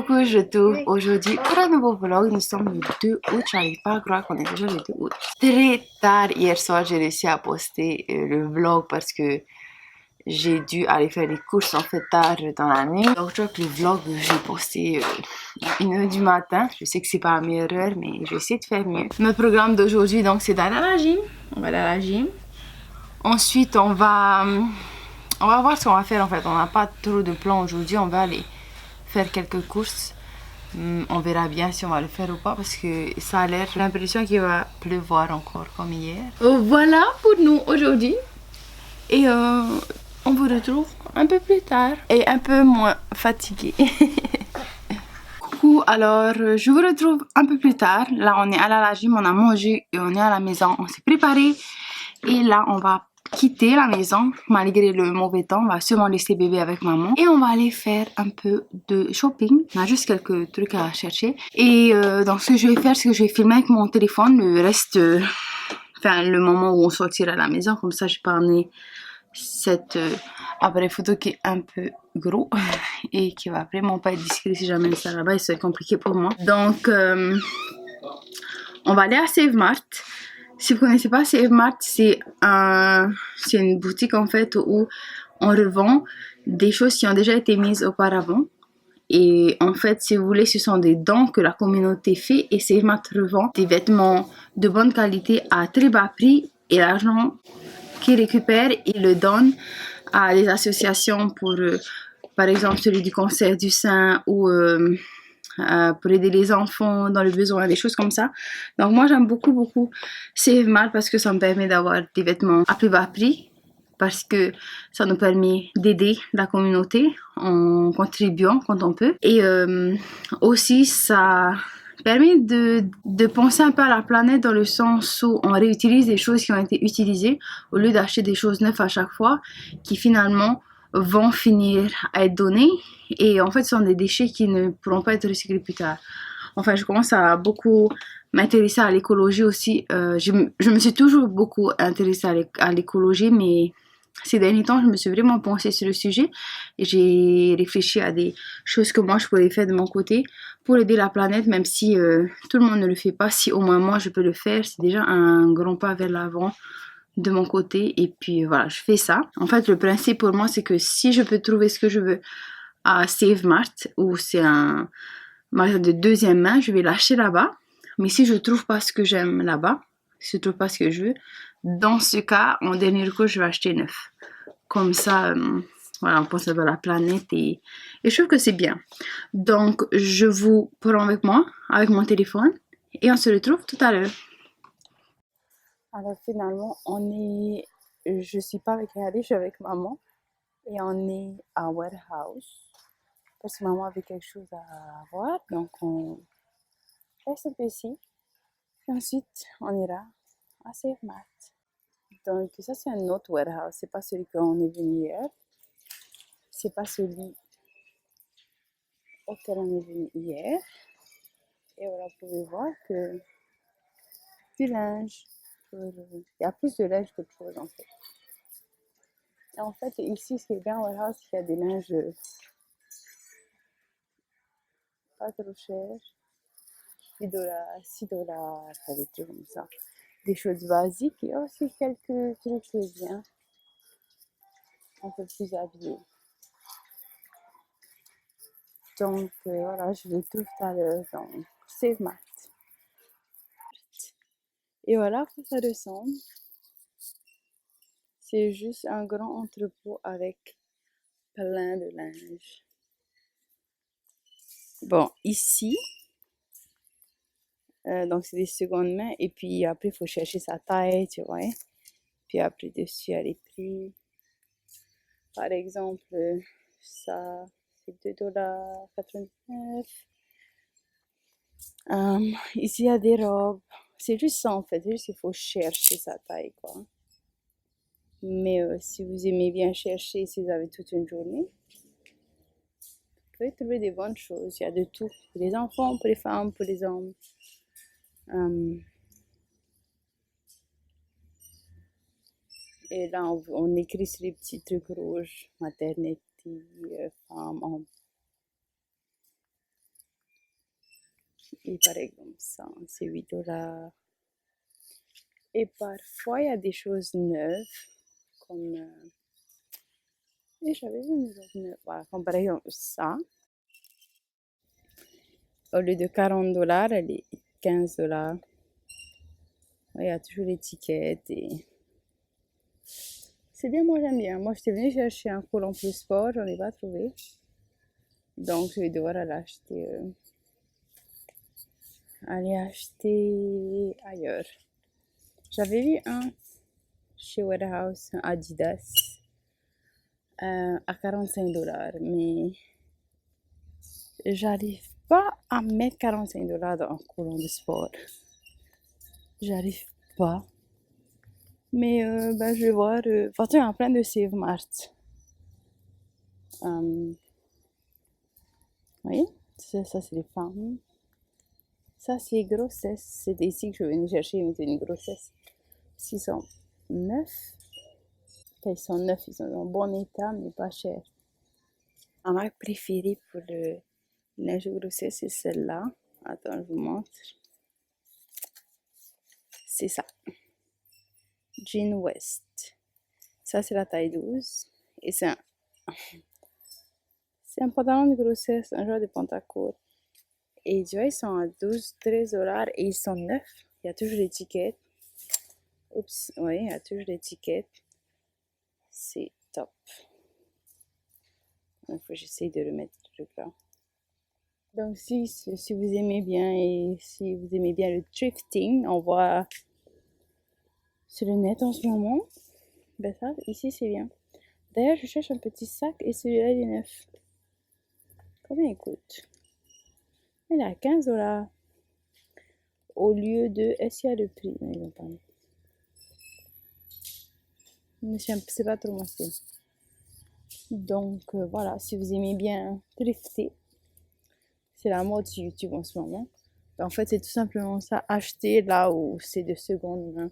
coucou, je trouve aujourd'hui pour un nouveau vlog. Nous sommes le 2 août, j'arrive pas à croire qu'on est déjà le 2 août. Très tard hier soir, j'ai réussi à poster le vlog parce que j'ai dû aller faire des courses en fait tard dans la nuit. Donc je crois que le vlog j'ai posté à 1h du matin. Je sais que c'est pas la meilleure heure, mais je vais essayer de faire mieux. Notre programme d'aujourd'hui donc c'est d'aller à la gym. On va aller à la gym. Ensuite on va voir ce qu'on va faire en fait. On n'a pas trop de plans aujourd'hui, on va aller faire quelques courses. On verra bien si on va le faire ou pas parce que ça a l'air, j'ai l'impression qu'il va pleuvoir encore comme hier. Voilà pour nous aujourd'hui et on vous retrouve un peu plus tard et un peu moins fatigué. Coucou, alors je vous retrouve un peu plus tard. Là on est allé à la gym, on a mangé et on est à la maison, on s'est préparé et là on va quitter la maison malgré le mauvais temps. On va seulement laisser bébé avec maman et on va aller faire un peu de shopping. On a juste quelques trucs à chercher et donc ce que je vais faire, c'est que je vais filmer avec mon téléphone le reste, enfin le moment où on sortira à la maison, comme ça je peux emmener cet appareil photo qui est un peu gros et qui va vraiment pas être discret. Si j'amène ça là-bas, il serait compliqué pour moi. Donc on va aller à Save Mart. Si vous connaissez pas Save Mart, c'est une boutique en fait où on revend des choses qui ont déjà été mises auparavant. Et en fait, si vous voulez, ce sont des dons que la communauté fait et Save Mart revend des vêtements de bonne qualité à très bas prix et l'argent qu'ils récupèrent, ils le donnent à des associations pour, par exemple, celui du cancer du sein ou pour aider les enfants dans le besoin, des choses comme ça. Donc moi j'aime beaucoup Save Mart parce que ça me permet d'avoir des vêtements à plus bas prix, parce que ça nous permet d'aider la communauté en contribuant quand on peut. Et aussi ça permet de penser un peu à la planète dans le sens où on réutilise des choses qui ont été utilisées au lieu d'acheter des choses neuves à chaque fois qui finalement vont finir à être donnés et en fait ce sont des déchets qui ne pourront pas être recyclés plus tard. Enfin, je commence à beaucoup m'intéresser à l'écologie aussi. Je me suis toujours beaucoup intéressée à l'écologie, mais ces derniers temps, je me suis vraiment penchée sur le sujet et j'ai réfléchi à des choses que moi je pourrais faire de mon côté pour aider la planète, même si tout le monde ne le fait pas. Si au moins moi je peux le faire, c'est déjà un grand pas vers l'avant de mon côté. Et puis voilà, je fais ça. En fait, le principe pour moi, c'est que si je peux trouver ce que je veux à Save Mart, où c'est un magasin de deuxième main, je vais l'acheter là-bas. Mais si je trouve pas ce que j'aime là-bas, si je trouve pas ce que je veux, dans ce cas, en dernier recours, je vais acheter neuf. Comme ça, voilà, on pense à la planète et je trouve que c'est bien. Donc, je vous prends avec moi, avec mon téléphone, et on se retrouve tout à l'heure. Alors finalement, je suis pas avec Harry, je suis avec maman, et on est à Warehouse, parce que maman avait quelque chose à voir, donc on reste un peu ici, et ensuite on ira à Save Mart. Donc ça c'est un autre warehouse, c'est pas celui qu'on est venu hier, c'est pas celui auquel on est venu hier, et voilà, vous pouvez voir que du linge, il y a plus de linge qu'autre chose en fait. Et en fait ici ce qui est bien au warehouse, c'est qu'il y a des linges pas trop chers, 8$, 6$, ça des trucs comme ça. Des choses basiques et aussi quelques trucs bien, un peu plus habillés. Donc voilà, je le trouve tout à l'heure dans Save Mart. Et voilà à quoi ça ressemble. C'est juste un grand entrepôt avec plein de linge. Bon, ici, donc c'est des secondes mains et puis après il faut chercher sa taille, tu vois. Puis après dessus il y a les prix. Par exemple, ça c'est 2,99$. Ici il y a des robes. C'est juste ça en fait, c'est juste qu'il faut chercher sa taille quoi. Mais si vous aimez bien chercher, si vous avez toute une journée, vous pouvez trouver des bonnes choses. Il y a de tout. Pour les enfants, pour les femmes, pour les hommes. Et là, on écrit sur les petits trucs rouges. Maternité, femmes, hommes. Et par exemple, ça, c'est 8 $. Et parfois, il y a des choses neuves, comme... et j'avais vu une chose neuve, voilà, comme par exemple ça. Au lieu de 40 $, elle est 15 $. Il y a toujours l'étiquette et... c'est bien, moi j'aime bien. Moi, j'étais venue chercher un collant plus sport, j'en ai pas trouvé. Donc, je vais devoir aller acheter ailleurs. J'avais vu un chez Warehouse, un Adidas, à 45 $, mais j'arrive pas à mettre 45 $ dans un collant de sport. J'arrive pas. Mais je vais voir. De toute façon, il y a plein de Save Mart. Oui, ça c'est les femmes. Ça c'est grossesse. C'est ici que je venais chercher une grossesse. Ils sont neufs. Enfin, ils sont neufs, ils sont en bon état, mais pas cher. Ma marque préférée pour le linge de grossesse, c'est celle-là. Attends, je vous montre. C'est ça. Jean West. Ça, c'est la taille 12. Et c'est un pantalon de grossesse, un genre de pantacourt. Et tu vois, ils sont à 12, 13 $ et ils sont neufs. Il y a toujours l'étiquette. Oups, oui, il y a toujours l'étiquette. C'est top. Il faut que j'essaye de remettre le truc là. Donc, si vous aimez bien et si vous aimez bien le thrifting, on voit sur le net en ce moment. Ben ça, ici, c'est bien. D'ailleurs, je cherche un petit sac et celui-là, il est neuf. Combien il coûte? Il est à 15 $. Au lieu de... Est-ce qu'il y a le prix? Non, ils n'ont pas mis. Mais c'est pas trop marqué. Donc, voilà. Si vous aimez bien thrifter, c'est la mode sur YouTube en ce moment. En fait, c'est tout simplement ça. Acheter là où c'est de seconde main.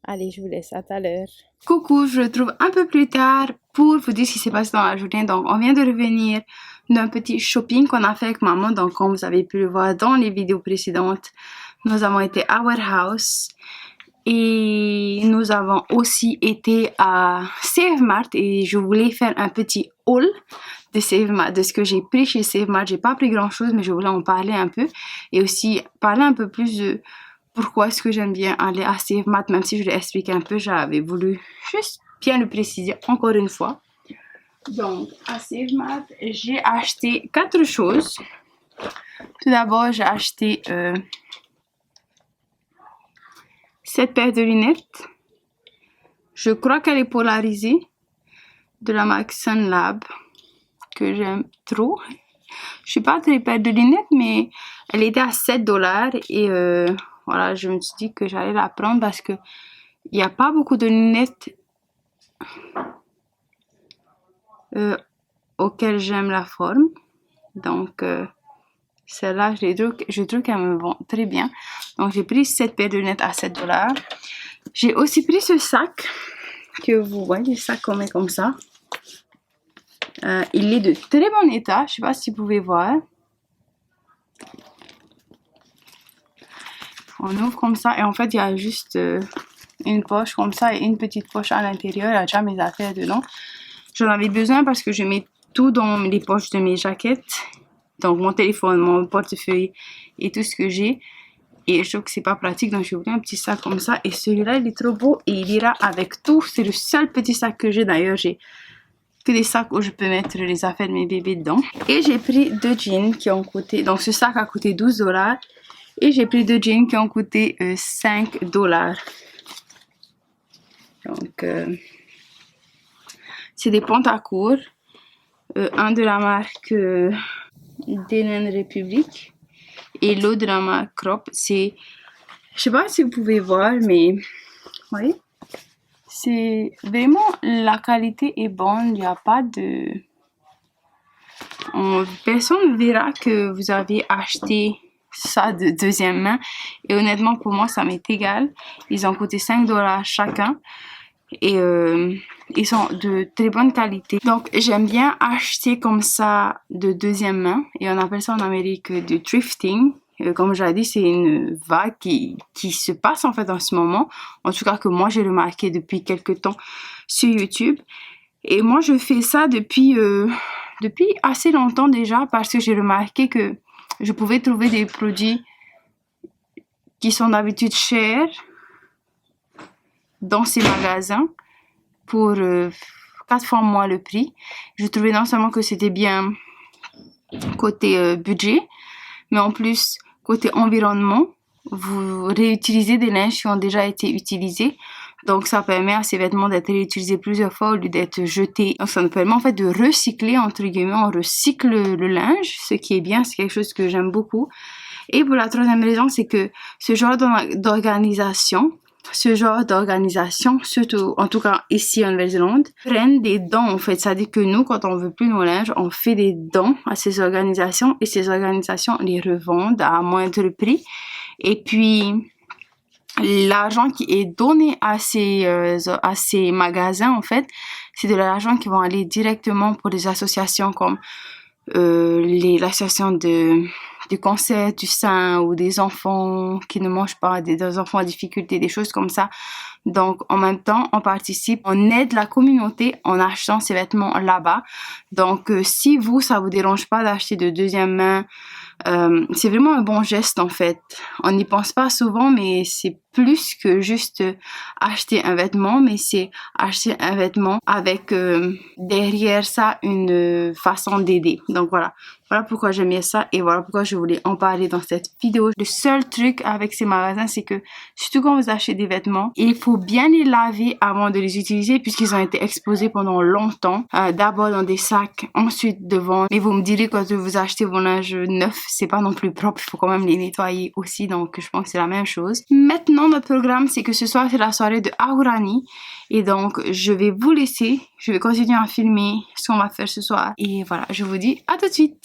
Allez, je vous laisse à tout à l'heure. Coucou, je retrouve un peu plus tard pour vous dire ce qui s'est passé dans la journée. Donc, on vient de revenir d'un petit shopping qu'on a fait avec maman. Donc, comme vous avez pu le voir dans les vidéos précédentes, nous avons été à Warehouse. Et nous avons aussi été à Save Mart et je voulais faire un petit haul de Save Mart, de ce que j'ai pris chez Save Mart. J'ai pas pris grand chose, mais je voulais en parler un peu et aussi parler un peu plus de pourquoi est-ce que j'aime bien aller à Save Mart, même si je l'ai expliqué un peu, j'avais voulu juste bien le préciser encore une fois. Donc, à Save Mart, j'ai acheté 4 choses. Tout d'abord, j'ai acheté cette paire de lunettes. Je crois qu'elle est polarisée, de la marque Sunlab, que j'aime trop. Je suis pas très paire de lunettes, mais elle était à 7 $ et voilà, je me suis dit que j'allais la prendre parce que il n'y a pas beaucoup de lunettes auxquelles j'aime la forme. Donc, celle-là, je trouve qu'elle me vont très bien. Donc, j'ai pris cette paire de lunettes à 7 $. J'ai aussi pris ce sac que vous voyez, le sac qu'on met comme ça. Il est de très bon état. Je sais pas si vous pouvez voir. On ouvre comme ça et en fait, il y a juste une poche comme ça et une petite poche à l'intérieur. Il y a déjà mes affaires dedans. J'en avais besoin parce que je mets tout dans les poches de mes jaquettes. Donc, mon téléphone, mon portefeuille et tout ce que j'ai. Et je trouve que c'est pas pratique, donc j'ai voulu un petit sac comme ça. Et celui-là, il est trop beau et il ira avec tout. C'est le seul petit sac que j'ai. D'ailleurs, j'ai que des sacs où je peux mettre les affaires de mes bébés dedans. Et j'ai pris 2 jeans qui ont coûté... Donc, ce sac a coûté 12 $. Et j'ai pris 2 jeans qui ont coûté 5 $. Donc, c'est des pantacourts. Un de la marque Denim Republic. Et l'autre de la marque Crop, c'est... Je sais pas si vous pouvez voir, mais... Vous voyez? C'est vraiment... La qualité est bonne. Il n'y a pas de... Personne ne verra que vous avez acheté ça de deuxième main. Et honnêtement, pour moi, ça m'est égal. Ils ont coûté 5 $ chacun. Et Ils sont de très bonne qualité. Donc, j'aime bien acheter comme ça de deuxième main. Et on appelle ça en Amérique du thrifting. Comme je l'ai dit, c'est une vague qui se passe en fait en ce moment. En tout cas, que moi, j'ai remarqué depuis quelques temps sur YouTube. Et moi, je fais ça depuis assez longtemps déjà parce que j'ai remarqué que je pouvais trouver des produits qui sont d'habitude chers dans ces magasins pour 4 fois moins le prix. Je trouvais non seulement que c'était bien côté budget, mais en plus côté environnement, vous réutilisez des linges qui ont déjà été utilisés. Donc, ça permet à ces vêtements d'être réutilisés plusieurs fois au lieu d'être jetés. Donc, ça nous permet en fait de recycler, entre guillemets, on recycle le linge, ce qui est bien, c'est quelque chose que j'aime beaucoup. Et pour la troisième raison, c'est que ce genre d'organisation, surtout, en tout cas ici en Nouvelle-Zélande, prennent des dons en fait. C'est-à-dire que nous, quand on veut plus nos linges, on fait des dons à ces organisations et ces organisations les revendent à moindre prix. Et puis, l'argent qui est donné à ces magasins, en fait, c'est de l'argent qui va aller directement pour des associations comme l'association du cancer du sein ou des enfants qui ne mangent pas, des enfants en difficulté, des choses comme ça. Donc, en même temps, on participe, on aide la communauté en achetant ces vêtements là-bas. Donc, si ça vous dérange pas d'acheter de deuxième main, c'est vraiment un bon geste en fait. On n'y pense pas souvent, mais c'est plus que juste acheter un vêtement, mais c'est acheter un vêtement avec derrière ça une façon d'aider. Donc voilà pourquoi j'aimais ça et voilà pourquoi je voulais en parler dans cette vidéo. Le seul truc avec ces magasins, c'est que surtout quand vous achetez des vêtements, il faut bien les laver avant de les utiliser puisqu'ils ont été exposés pendant longtemps. D'abord dans des sacs, ensuite devant. Mais vous me direz quand vous achetez vos linges neufs, c'est pas non plus propre, il faut quand même les nettoyer aussi, donc je pense que c'est la même chose. Maintenant, notre programme, c'est que ce soir, c'est la soirée de Aourani. Et donc, je vais vous laisser. Je vais continuer à filmer ce qu'on va faire ce soir. Et voilà, je vous dis à tout de suite.